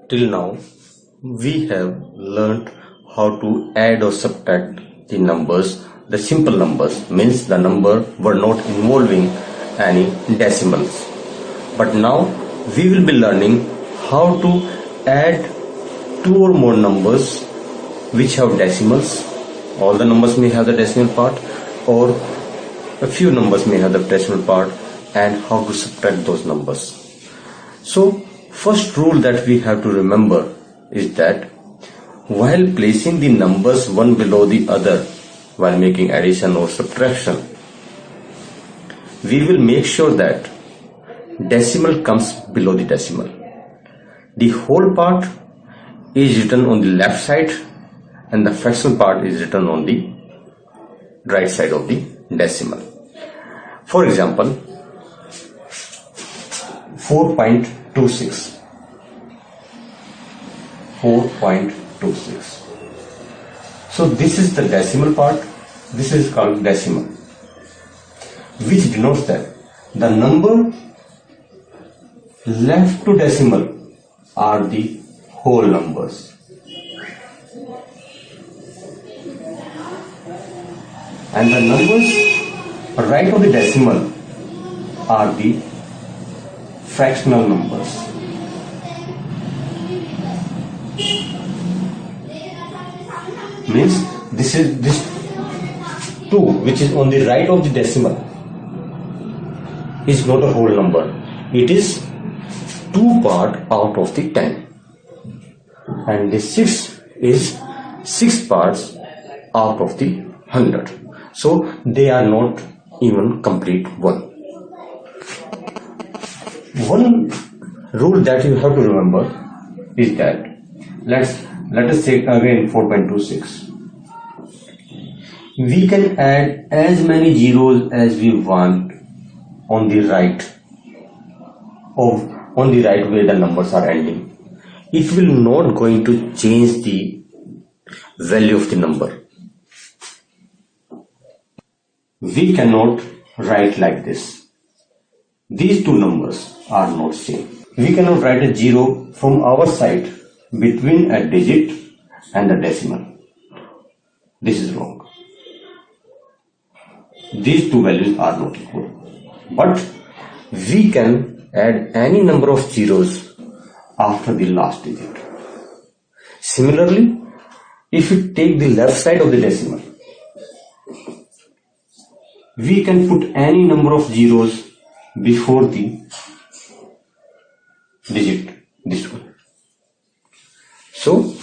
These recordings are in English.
Till now, we have learnt how to add or subtract the numbers. The simple numbers means the number were not involving any decimals. But now we will be learning how to add two or more numbers which have decimals. All the numbers may have the decimal part, or a few numbers may have the decimal part, and how to subtract those numbers. So first rule that we have to remember is that while placing the numbers one below the other while making addition or subtraction, we will make sure that decimal comes below the decimal. The whole part is written on the left side and the fractional part is written on the right side of the decimal. For example, 4.26. 4.26. So this is the decimal part. This is called decimal, which denotes that the number left to decimal are the whole numbers. And the numbers right of the decimal are the fractional numbers. Means this 2 which is on the right of the decimal is not a whole number. It is 2 part out of the 10. And the 6 is 6 parts out of the 100. So they are not even complete 1. One rule that you have to remember is that let us take again 4.26. We can add as many zeros as we want on the right where the numbers are ending. It will not going to change the value of the number. We cannot write like this. These two numbers are not same. We cannot write a 0 from our side between a digit and a decimal. This is wrong. These two values are not equal. But we can add any number of zeros after the last digit. Similarly, if you take the left side of the decimal, we can put any number of zeros before the digit, this one. So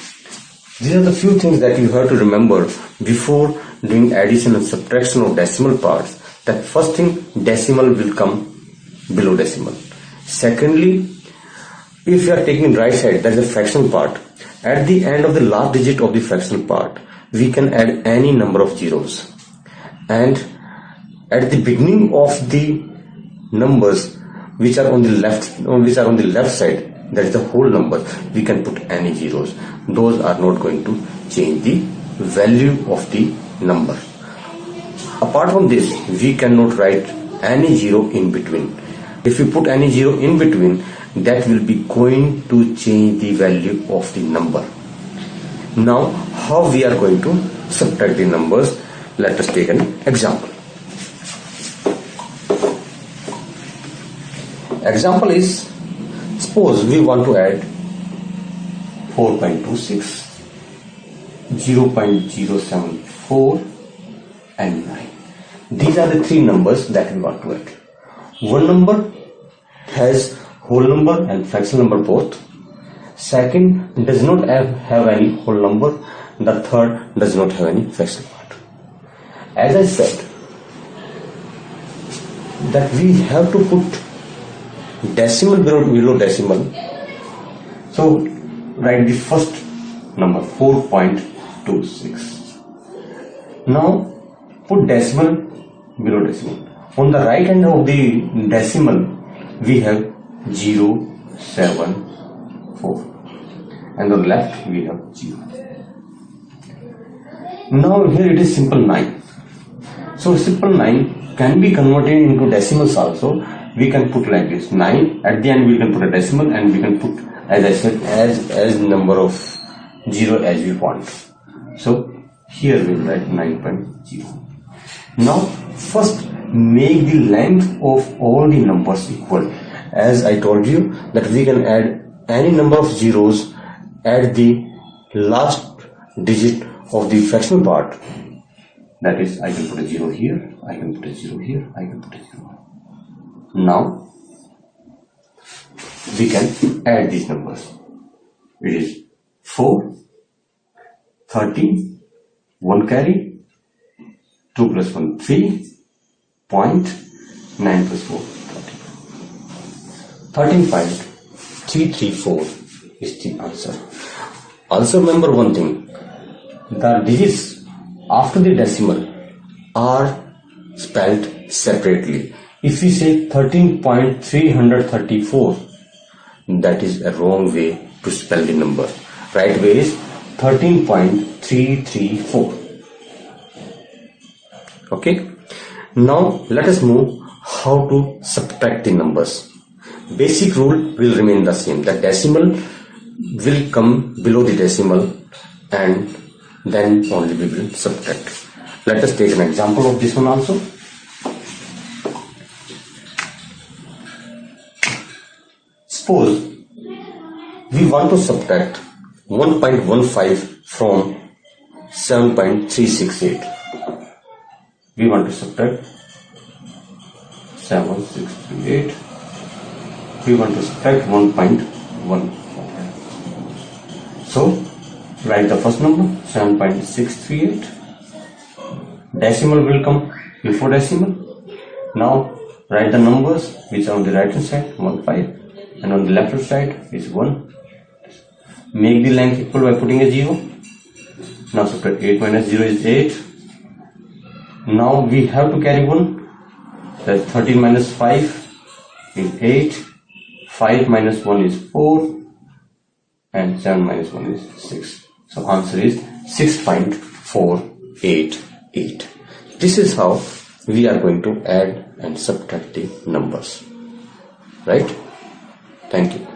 these are the few things that you have to remember before doing addition and subtraction of decimal parts. That first thing, decimal will come below decimal. Secondly, if you are taking right side, that is the fractional part. At the end of the last digit of the fractional part, we can add any number of zeros. And at the beginning of the numbers which are on the left side, that is the whole number, we can put any zeros. Those are not going to change the value of the number. Apart from this, we cannot write any zero in between. If we put any zero in between, that will be going to change the value of the number. Now, how we are going to subtract the numbers? Let us take an example. Example is, suppose we want to add 4.26, 0.074 and 9. These are the three numbers that we want to add. One number has whole number and fractional number both. Second does not have any whole number. The third does not have any fractional part. As I said, that we have to put decimal below decimal. So write the first number 4.26. Now put decimal below decimal. On the right hand of the decimal we have 0, 7, 4, and on the left we have 0. Now here it is simple 9. So simple 9 can be converted into decimals also. We can put like this 9, at the end we can put a decimal and we can put as I said, as number of 0 as we want. So here we will write 9.0. Now first make the length of all the numbers equal. As I told you that we can add any number of zeros at the last digit of the fractional part. That is, I can put a 0 here, I can put a 0 here, I can put a 0. Now we can add these numbers. It is 4, 13, 1 carry, 2 plus 1, 3, point, 9 plus 4, 13. 13.334 is the answer. Also remember one thing, the digits after the decimal are spelled separately. If we say 13.334, that is a wrong way to spell the number. Right way is 13.334. Okay. Now let us know how to subtract the numbers. Basic rule will remain the same. The decimal will come below the decimal and then only we will subtract. Let us take an example of this one also. Suppose we want to subtract 1.15 from 7.368. We want to subtract 7638. We want to subtract 1.15. So write the first number 7.638. Decimal will come before decimal. Now write the numbers which are on the right hand side 1, 5, and on the left hand side is 1. Make the length equal by putting a 0. Now subtract 8 minus 0 is 8. Now we have to carry 1. That's 13 minus 5 is 8. 5 minus 1 is 4. And 7 minus 1 is 6. So answer is 6.488. This is how we are going to add and subtract the numbers. Right? Thank you.